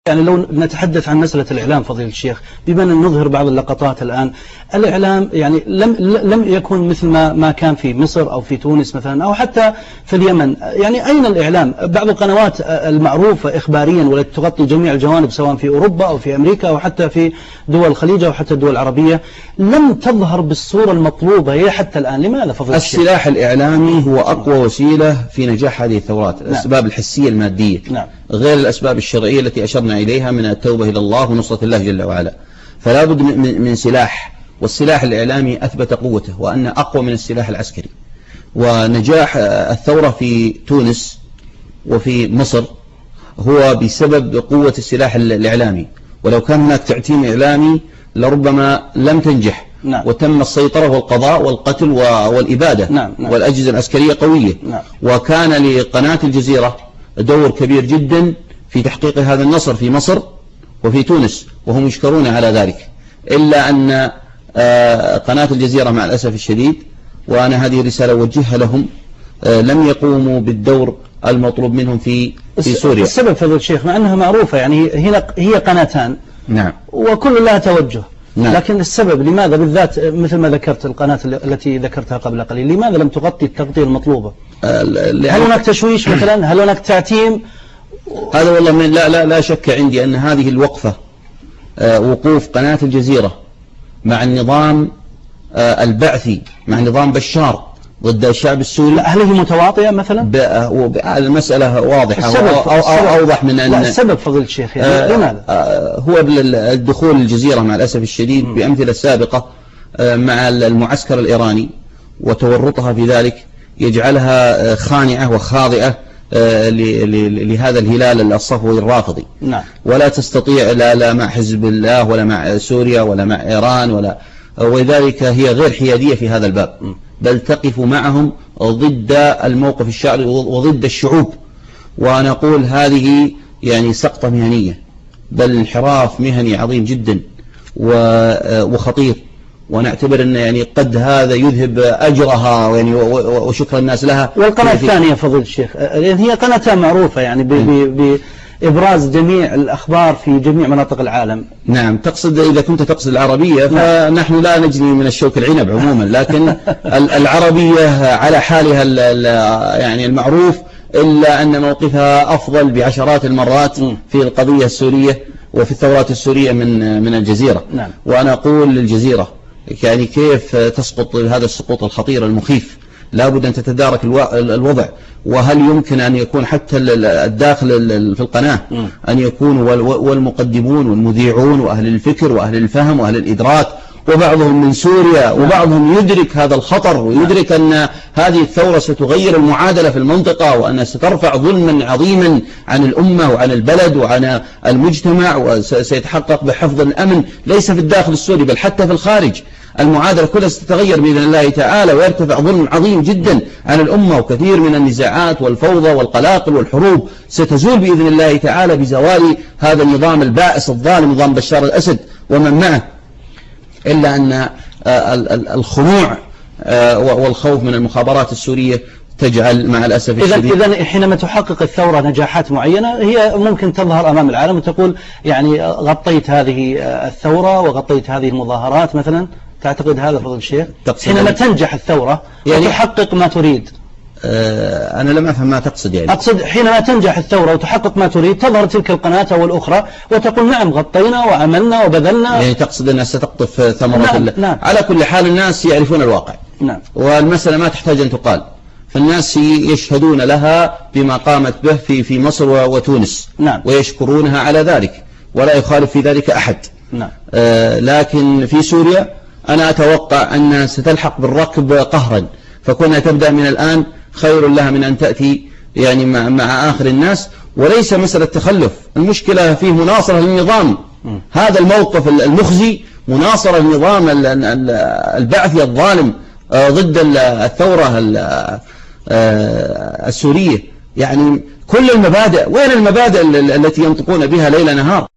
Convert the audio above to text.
يعني لو نتحدث عن مسألة الإعلام فضيلة الشيخ، بما أن نظهر بعض اللقطات الآن، الإعلام يعني لم يكن مثل ما كان في مصر أو في تونس مثلا أو حتى في اليمن. يعني أين الإعلام؟ بعض القنوات المعروفة إخباريا والتي تغطي جميع الجوانب سواء في أوروبا أو في أمريكا أو حتى في دول الخليج أو حتى الدول العربية لم تظهر بالصورة المطلوبة هي حتى الآن. لماذا فضيلة الشيخ؟ السلاح الإعلامي هو أقوى وسيلة في نجاح هذه الثورات. الأسباب الحسية المادية غير الأسباب الشرعية التي أشرنا إليها من التوبة إلى الله ونصرة الله جل وعلا. فلا بد من سلاح، والسلاح الإعلامي أثبت قوته وأنه أقوى من السلاح العسكري. ونجاح الثورة في تونس وفي مصر هو بسبب قوة السلاح الإعلامي، ولو كان هناك تعتيم إعلامي لربما لم تنجح. وتم السيطرة والقضاء والقتل والإبادة. والأجهزة العسكرية قوية. وكان لقناة الجزيرة دور كبير جدا في تحقيق هذا النصر في مصر وفي تونس، وهم يشكرون على ذلك. إلا أن قناة الجزيرة مع الأسف الشديد، وأنا هذه رسالة أوجهها لهم، لم يقوموا بالدور المطلوب منهم في سوريا. السبب فضل الشيخ مع أنها معروفة، يعني هي قناتان وكل لها توجه. لكن السبب لماذا بالذات مثل ما ذكرت القناة التي ذكرتها قبل قليل، لماذا لم تغطي التغطية المطلوبة؟ هل هناك تشويش مثلا؟ هل هناك تعتيم؟ هذا والله لا شك عندي أن هذه الوقفة، وقوف قناة الجزيرة مع النظام البعثي، مع نظام بشار ضد الشعب السوري، هل هي متواطئة مثلا؟ المسألة واضحة أوضح من أن السبب فضيلة الشيخ يعني لماذا؟ هو الدخول الجزيرة مع الأسف الشديد بأمثلة سابقة مع المعسكر الإيراني وتورطها في ذلك يجعلها خانعة وخاضئة لهذا الهلال الصفوي الرافضي. ولا تستطيع لا مع حزب الله ولا مع سوريا ولا مع إيران ولذلك هي غير حيادية في هذا الباب، بل تقف معهم ضد الموقف الشعبي وضد الشعوب. وأنا أقول هذه يعني سقطة مهنية، بل انحراف مهني عظيم جدا وخطير، ونعتبر أن يعني قد هذا يذهب أجرها يعني وشكر الناس لها. والقناة الثانية فضل الشيخ هي قناتها معروفة يعني بإبراز جميع الأخبار في جميع مناطق العالم. نعم، تقصد إذا كنت تقصد العربية فنحن لا نجني من الشوك العنب عموما، لكن العربية على حالها يعني المعروف، إلا أن موقفها أفضل بعشرات المرات في القضية السورية وفي الثورات السورية من الجزيرة. وأنا أقول للجزيرة يعني كيف تسقط هذا السقوط الخطير المخيف؟ لا بد أن تتدارك الوضع. وهل يمكن أن يكون حتى الداخل في القناة أن يكونوا والمقدمون والمذيعون وأهل الفكر وأهل الفهم وأهل الإدراك وبعضهم من سوريا وبعضهم يدرك هذا الخطر ويدرك أن هذه الثورة ستغير المعادلة في المنطقة وأنها سترفع ظلما عظيما عن الأمة وعن البلد وعن المجتمع، وسيتحقق بحفظ الأمن ليس في الداخل السوري بل حتى في الخارج. المعادلة كلها ستتغير بإذن الله تعالى، ويرتفع ظلم عظيم جدا عن الأمة، وكثير من النزاعات والفوضى والقلاقل والحروب ستزول بإذن الله تعالى بزوال هذا النظام البائس الظالم، نظام بشار الأسد ومن معه. إلا أن الخنوع والخوف من المخابرات السورية تجعل مع الأسف الشديد. إذن حينما تحقق الثورة نجاحات معينة هي ممكن تظهر أمام العالم وتقول يعني غطيت هذه الثورة وغطيت هذه المظاهرات مثلا. تعتقد هذا فضل الشيخ حينما تنجح الثورة يعني وتحقق ما تريد؟ أنا لم أفهم ما تقصد. يعني أقصد حينما تنجح الثورة وتحقق ما تريد تظهر تلك القناة أو الأخرى وتقول نعم غطينا وعملنا وبذلنا. يعني تقصد أنها ستقطف ثمرة. نعم. على كل حال الناس يعرفون الواقع. والمسألة ما تحتاج أن تقال، فالناس يشهدون لها بما قامت به في مصر وتونس. ويشكرونها على ذلك ولا يخالف في ذلك أحد. لكن في سوريا أنا أتوقع أنها ستلحق بالركب قهرا، فكونها تبدأ من الآن خير لها من أن تأتي يعني مع آخر الناس. وليس مسألة تخلف، المشكلة فيه مناصرة للنظام. هذا الموقف المخزي مناصرة للنظام البعثي الظالم ضد الثورة السورية. يعني كل المبادئ، وين المبادئ التي ينطقون بها ليل نهار؟